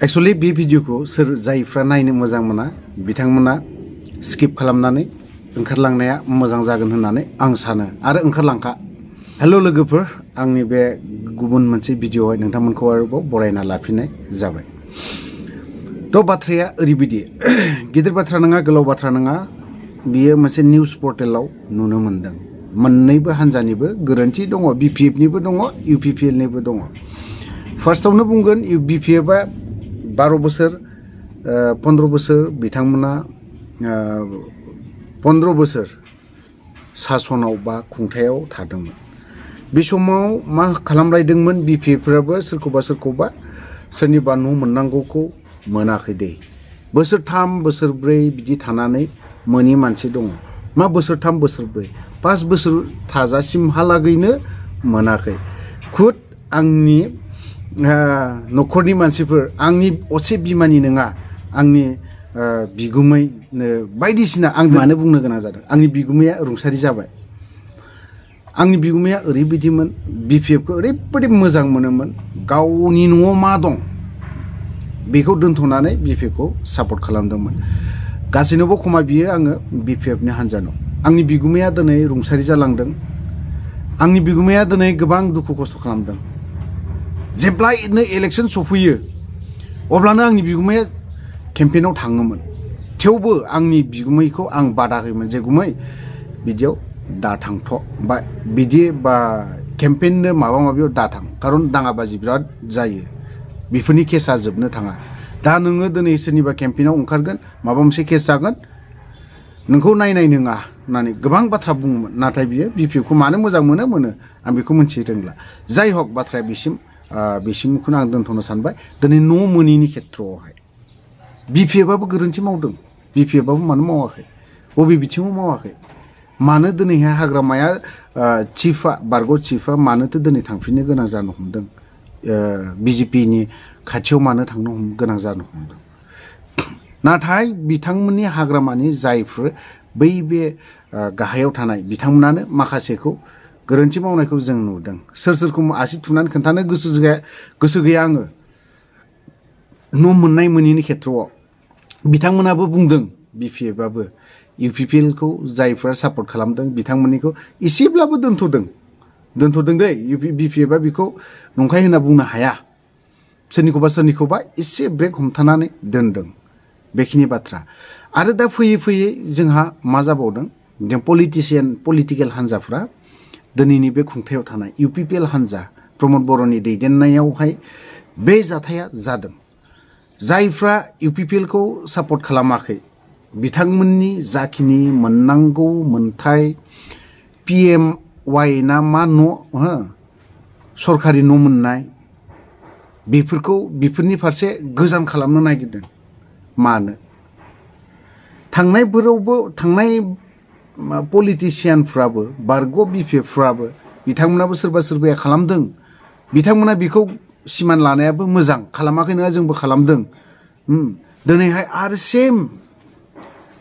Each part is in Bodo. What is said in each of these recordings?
एक्चुअली बे भिडिअखौ सोर जायफ्रा नायनो मोजां मोना बिथांमोना स्किप खालामनानै ओंखारलांनाया मोजां जागोन होननानै आं सानो आरो ओंखारलांखा। हेल' लोगोफोर, आंनि बे गुबुन मोनसे भिडिअआवहाय नोंथांमोनखौ आरोबाव बरायना लाफिननाय जाबाय। थ' बाथ्राया ओरैबायदि गिदिर बाथ्रा नङा, गोलाव बाथ्रा नङा, बियो मोनसे निउस पर्टेलाव नुनो मोनदों। मोननैबो हान्जानिबो गोरोन्थि दङ, बिपिएफनिबो दङ, इउपिपिएलनिबो दङ। फार्स्टआवनो बुंगोन बिपिएफआ 12 बोसोर 15 बोसोर बिथांमोना 15 बोसोर सासनाव बा खुंथायाव थादोंमोन। बे समाव मा खालामलायदोंमोन बिपिएफफोराबो सोरखौबा सोरनिबा न' मोननांगौखौ मोनाखै दे। बोसोरथाम बोसोरब्रै बिदि थानानै मोनि मानसि दङ। मा बोसोरथाम बोसोरब्रै 5 बोसोर थाजासिमहालागैनो मोनाखै। खुद आंनि न'खरनि मानसिफोर, आंनि असे बिमानि नङा, आंनि बिगुमैनो बायदिसिना आं मानो बुंनो गोनां जादों, आंनि बिगुमैया रुंसारि जाबाय। आंनि बिगुमैया ओरैबायदिमोन, बिपिएफखौ ओरैबायदि मोजां मोनोमोन, गावनि न'आव मा दं बेखौ दोनथ'नानै बिपिएफखौ सापर्ट खालामदोंमोन। गासैनोबो खमा बियो आङो बिपिएफनि हान्जानाव। आंनि बिगुमैया दिनै रुंसारि जालांदों। आंनि बिगुमैया दिनै गोबां दुखु खस्थ' खालामदों। जेब्लानो इलेक्सन सफैयो अब्लानो आंनि बिगुमैया केम्पेइनाव थाङोमोन। थेवबो आंनि बिगुमैखौ आं बादा होयोमोन जे गुमै बिदियाव दा थांथ' बा बिदि बा केम्पेइननो माबा माबियाव दा थां, खारन दाङाबाजि बिराद जायो, बेफोरनि केसा जोबनो थाङा। दा नोङो दिनै सोरनिबा केम्पेइनाव ओंखारगोन, माबा मोनसे केस जागोन, नोंखौ नायनाय नङा होननानै गोबां बाथ्रा बुङोमोन। नाथाय बियो बिपिएफखौ मानो मोजां मोनो आं बेखौ मिथिनो रोंला। जाय हक, बाथ्राया बेसिमखौनो आं दोनथ'नो सानबाय। दिनै न' मोनैनि खेथ्रआवहाय बिपिएफआबो गोरोन्थि मावदों। बिपिएफआबो मानो मावाखै, बबे बिथिङाव मावाखै? मानो दिनैहाय हाग्रामाया चिफआ, बारग' चिफआ मानोथो दिनै थांफिननो गोनां जानो हमदों? बिजेपिनि खाथियाव मानो थांनो गोनां जानो हमदों? नाथाय बिथांमोननि हाग्रामानि जायफोर बे गाहायाव थानाय बिथांमोनानो माखासेखौ गोरोन्थि मावनायखौ जों नुदों। सोरखौ आसि थुनानै खोन्थानो गोसो गैया आङो। न' मोननाय मोनैनि खेथ्रआव बिथांमोनाबो बुंदों, बिपिएफआबो इउपिपिएलखौ जायफ्रा सापर्ट खालामदों बिथांमोननिखौ एसेब्लाबो दोनथ'दों दै। बिपिएफआ बेखौ नंखाय होनना बुंनो हाया। सोरनिखौबा एसे ब्रेक हमथानानै दोनदों, बेखिनि बाथ्रा। आरो दा फैयै जोंहा मा जाबावदों, जों पलिटिकेल हान्जाफ्रा दिनैनि बे खुंथायाव थानाय इउपिपिएल हान्जा प्रमद बर'नि दैदेननायावहाय बे जाथाया जादों। जायफ्रा इउपिपिएलखौ सापर्ट खालामाखै बिथांमोननि जाखिनि मोननांगौ मोनथाय PMY ना मा न', सरखारि न' मोननाय, बेफोरनि फारसे गोजान खालामनो नागिरदों। मानो? थांनाय पलिटिसियानफ्राबो, बारग' बिपिएफफ्राबो, बिथांमोनाबो सोरबाया खालामदों। बिथांमोना बेखौ सिमान लानायाबो मोजां, खालामाखै नङा, जोंबो खालामदों। दिनैहाय आरो सेम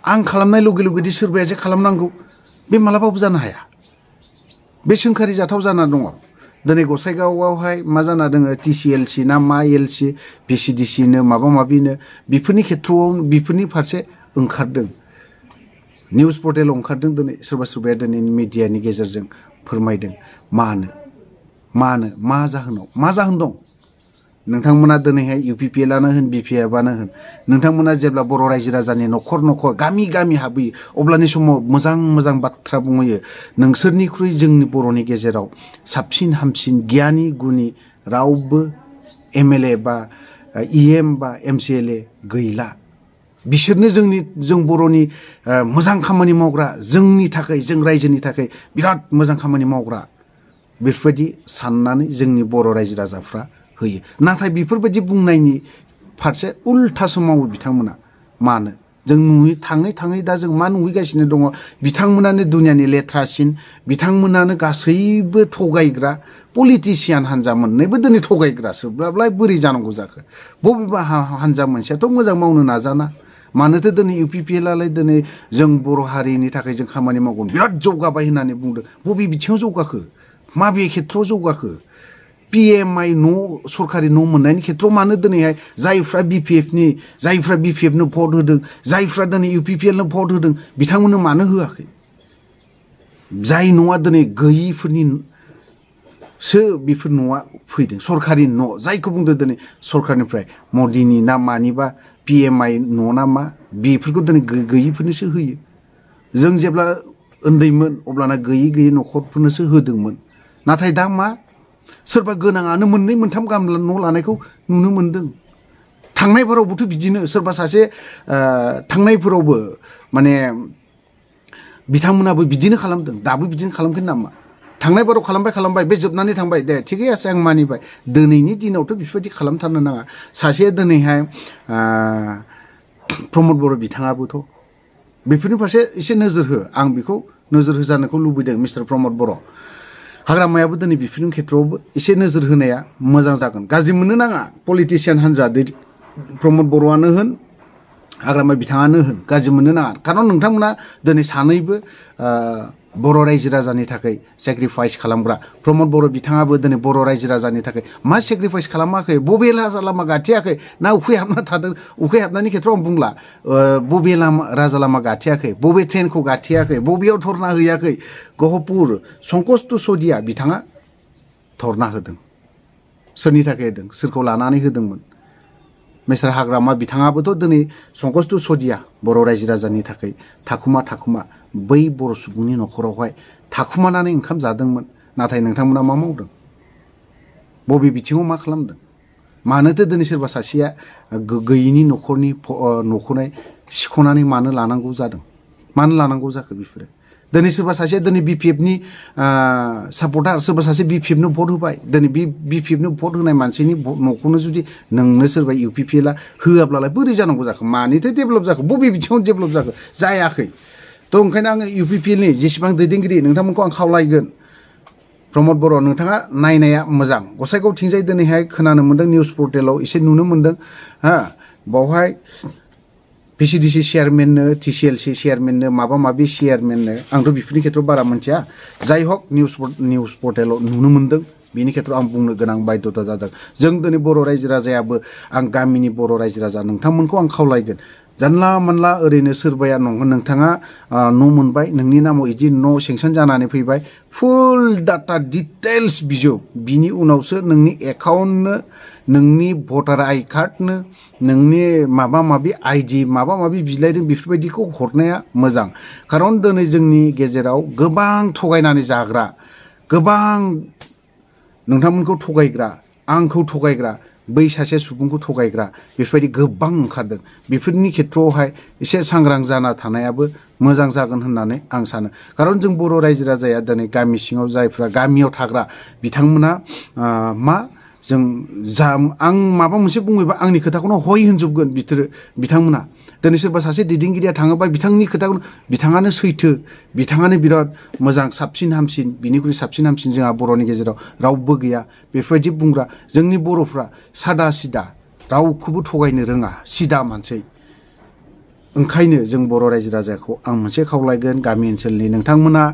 आं खालामनाय लगे सोरबाया जे खालामनांगौ, बे मालाबाबो जानो हाया। बे सोंखारि जाथाव जाना दङ। दिनै गसाइगावआवहाय मा जाना दङ, TCLC ना मा LC VCDCनो माबा माबिनो, बेफोरनि खेथ्रआव बेफोरनि फारसे ओंखारदों, निउस पर्टेलाव ओंखारदों। दिनै सोरबाया दिनै मिडियानि गेजेरजों फोरमायदों। मानो मा जाहोनाव, मा जाहोन दं? नोंथांमोना दिनैहाय इउपिपिएलआनो होन, बिपिएफआनो होन, नोंथांमोना जेब्ला बर' रायजो राजानि न'खर गामि हाबहैयो अब्लानि समाव मोजां बाथ्रा बुंहैयो। नोंसोरनिख्रुइ जोंनि बर'नि गेजेराव साबसिन हामसिन गियानि गुनि रावबो MLA बा EM बा MCLA गैला। बिसोरनो जों बर'नि मोजां खामानि मावग्रा, जोंनि थाखाय, जों रायजोनि थाखाय बिराद मोजां खामानि मावग्रा, बेफोरबायदि साननानै जोंनि बर' रायजो राजाफ्रा होयो। नाथाय बेफोरबायदि बुंनायनि फारसे उल्थासो मावो बिथांमोना। मानो? जों थाङै दा जों मा नुहैगासिनो दङ? बिथांमोनानो दुनियानि लेथ्रासिन, बिथांमोनानो गासैबो थगायग्रा पलिटिसियान हान्जा मोननैबो दिनै थगायग्रासोब्लालाय बोरै जानांगौ जाखो? बबेबा हान्जा मोनसेयाथ' मोजां मावनो नाजाना, मानोथो दिनै इउपिपिएलआलाय दिनै जों बर' हारिनि थाखाय जों खामानि मावगोन बिराद जौगाबाय होननानै बुंदों। बबे बिथिङाव जौगाखो? माबे खेथ्रआव जौगाखो? PMI न' सरकारि न' मोननायनि खेथ्रआव मानो दिनैहाय जायफ्रा BPFनो भट होदों जायफ्रा दिनै UPPLनो भट होदों बिथांमोननो मानो होआखै जाय न'आ दिनै गैयैफोरनिसो बेफोर न'आ फैदों सरकारि न' जायखौ बुंदों दिनै सरकारनिफ्राय मदिनि ना मानिबा PMI न' ना मा बेफोरखौ दिनै गैयैफोरनोसो होयो जों जेब्ला उन्दैमोन अब्लाना गैयै न'खरफोरनोसो होदोंमोन नाथाय दा मा सोरबा गोनाङानो मोननै मोनथाम गाहाम न' लानायखौ नुनो मोनदों थांनायफोरावबोथ' बिदिनो सोरबा सासे थांनायफोरावबो माने बिथांमोनाबो बिदिनो खालामदों दाबो बिदिनो खालामगोन नामा थांनायफोराव खालामबाय बे जोबनानै थांबाय दे थिगै আছে आं मानिबाय दिनैनि दिनावथ' बेफोरबायदि खालामथारनो नाङा सासे दिनैहाय प्रमद बर' बिथाङाबोथ' बेफोरनि फारसे एसे नोजोर हो आं बेखौ नोजोर होजानोखौ लुबैदों मिस्टार प्रमद बर' हाग्रामायाबो दिनै बेफोरनि खेथ्रआवबो एसे नोजोर होनाया मोजां जागोन गाज्रि मोननो नाङा पलिटिसियान हान्जा प्रमद बर'आनो होन हाग्रामा बिथाङानो होन गाज्रि मोननो नाङा खारन नोंथांमोना दिनै सानैबो बर' रायजो राजानि थाखाय सेक्रिफाइस खालामग्रा प्रमद बर' बिथाङाबो दिनै बर' रायजो राजानि थाखाय मा सेक्रिफाइस खालामाखै बबे राजा लामा गाथेयाखै ना उखै हाबना थादों उखै हाबनायनि खेथ्रआव आं बुंला बबे राजा लामा गाथेयाखै बबे ट्रेनखौ गाथेयाखै बबेयाव धरना हैयाखै गहपुर संकस तुसदिया बिथाङा धरना होदों सोरनि थाखाय होदों सोरखौ लानानै होदोंमोन मिस्टार हाग्रामा बिथाङाबोथ' दिनै संकस तुसदिया बर' रायजो राजानि थाखाय थाखुमा बै बर' सुबुंनि न'खरावहाय थाखुमानानै ओंखाम जादोंमोन नाथाय नोंथांमोना मा मावदों बबे बिथिङाव मा खालामदों मानोथो दिनै सोरबा सासेया गैयिनि न'खरनि न'खौनाय सिख'नानै मानो लानांगौ जादों मानो लानांगौ जाखो बेफोरो दिनै सोरबा सासेया दिनै BPFनि सापर्टार सोरबा सासे BPFनो भट होबाय दिनै BPFनो भट होनाय मानसिनि न'खौनो जुदि नोंनो सोरबा UPPLआ होआब्लालाय बोरै जानांगौ जाखो मानिथो डेभेलप जाखो बबे बिथिङाव डेभेलप जाखो जायाखै थ' ओंखायनो आङो UPPLनि जेसेबां दैदेनगिरि नोंथांमोनखौ आं खावलायगोन प्रमद बर' नोंथाङा नायनाया मोजां गसाइगावथिंजाय दिनैहाय खोनानो मोन्दों निउस पर्टेलाव एसे नुनो मोन्दों बावहाय PCDC चेयारमेननो TCLC चेयारमेननो माबा माबि चेयारमेननो आंथ' बेफोरनि खेथ्रआव बारा मोनथिया जाय हक निउस पर्टेलाव नुनो मोन्दों बेनि खेथ्रआव आं बुंनो गोनां बाध्यता जादों जों दिनै बर' रायजो राजायाबो आं गामिनि बर' रायजो राजा नोंथांमोनखौ आं खावलायगोन जानला मानला ओरैनो सोरबाया नोंथाङा न' मोनबाय नोंनि नामाव इदि न' सेंसन जानानै फैबाय फुल डाटा डिटेल्स बिजोब बिनि उनावसो नोंनि एकाउन्टनो नोंनि भटार आइ कार्डनो नोंनि माबा माबि आइडि माबा माबि बिलाइदों बेफोरबायदिखौ हरनाया मोजां खारन दिनै जोंनि गेजेराव गोबां थगायनानै जाग्रा गोबां नोंथांमोनखौ थगायग्रा आंखौ थगायग्रा बै सासे सुबुंखौ थगायग्रा बेफोरबायदि गोबां ओंखारदों बेफोरनि खेथ्रआवहाय एसे सांग्रां जाना थानायाबो मोजां जागोन होननानै आं सानो खारन जों बर' रायजो राजाया दिनै गामि सिङाव जायफ्रा गामियाव थाग्रा बिथांमोना मा जों आं माबा मोनसे बुङोबा आंनि खोथाखौनो हय होनजोबगोन बिथांमोना दिनै सोरबा सासे दैदेनगिरिया थाङोबा बिथांनि खोथाखौनो बिथाङानो सैथो बिथाङानो बिराद मोजां साबसिन हामसिन बिनिख्रुइ साबसिन हामसिन जोंहा बर'नि गेजेराव रावबो गैया बेफोरबायदि बुंग्रा जोंनि बर'फ्रा सादा सिदा रावखौबो थगायनो रोङा सिदा मानसि ओंखायनो जों बर' रायजो राजाखौ आं मोनसे खावलायगोन गामि ओनसोलनि नोंथांमोना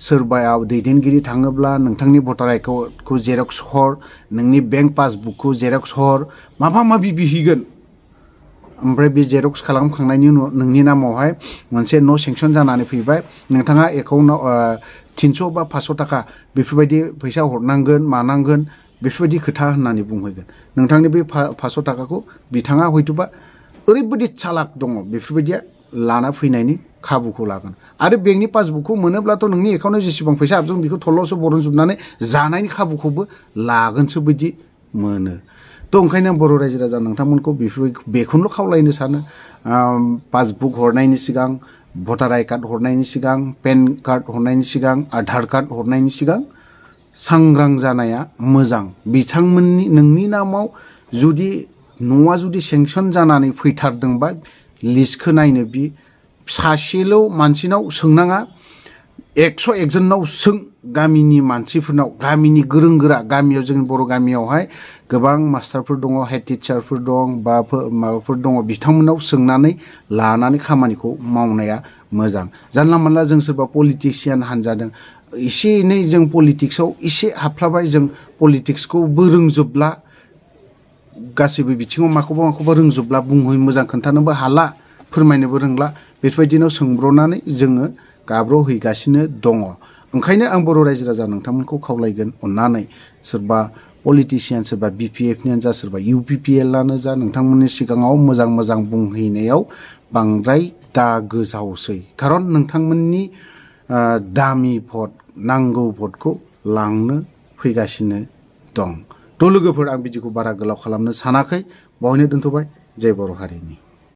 सोरबाया दैदेनगिरि थाङोब्ला नोंथांनि भटार आइ कार्डखौ जेरक्स हर नोंनि बेंक पासबुकखौ जेरक्स हर माबा माबि बिहैगोन ओमफ्राय बे जेरक्स खालामखांनायनि उनाव नोंनि नामावहाय मोनसे न' सेंसन जानानै फैबाय नोंथाङा एकाउन्टआव 300 बा 500 थाखा बेफोरबायदि फैसा हरनांगोन मानांगोन बेफोरबायदि खोथा होननानै बुंहैगोन नोंथांनि बे 500 थाखाखौ बिथाङा हयथ'बा ओरैबायदि चालाक दङ बेफोरबायदिया लाना फैनायनि खाबुखौ लागोन आरो बेंकनि पासबुकखौ मोनोब्लाथ' नोंनि एकाउन्टआव जेसेबां फैसा हाबदों बेखौ थल'सो बरनजोबनानै जानायनि खाबुखौबो लागोनसो बायदि मोनो थ' ओंखायनो बर' रायजो राजा नोंथांमोनखौ बेखौनो खावलायनो सानो पासबुक हरनायनि सिगां भटार आइ कार्ड हरनायनि सिगां पेन कार्ड हरनायनि सिगां आधार कार्ड हरनायनि सिगां सांग्रां जानाया मोजां बिथांमोननि नोंनि नामाव जुदि न'आ जुदि सेंसन जानानै फैथारदोंबा लिस्टखौ नायनो बि सासेल' मानसिनाव सोंनाङा 101 जननाव सों गामिनि मानसिफोरनाव गामिनि गोरों गोरा गामियाव जोंनि बर' गामियावहाय गोबां मास्टारफोर दङ हेड टिचारफोर दं बा माबाफोर दङ बिथांमोननाव सोंनानै लानानै खामानिखौ मावनाया मोजां जानला मानला जों सोरबा पलिटिसियान हान्जादों एसे एनै जों पलिटिक्सआव एसे हाबफ्लाबाय जों पलिटिक्सखौबो रोंजोबला गासैबो बिथिङाव माखौबा रोंजोबला बुंहै मोजां खोन्थानोबो हाला फोरमायनोबो रोंला बेफोरबायदिनाव सोंब्रनानै जोङो गाब्र'हैगासिनो दङ ओंखायनो आं बर' रायजो राजा नोंथांमोनखौ खावलायगोन अननानै सोरबा पलिटिसियान सोरबा बिपिएफनियानो जा सोरबा इउपिपिएलआनो जा नोंथांमोननि सिगाङाव मोजां बुंहैनायाव बांद्राय दा गोजावसै खारन नोंथांमोननि दामि भट नांगौ भटखौ लांनो फैगासिनो दं थ' लोगोफोर आं बिदिखौ बारा गोलाव खालामनो सानाखै बावहायनो दोनथ'बाय जय बर' हारिनि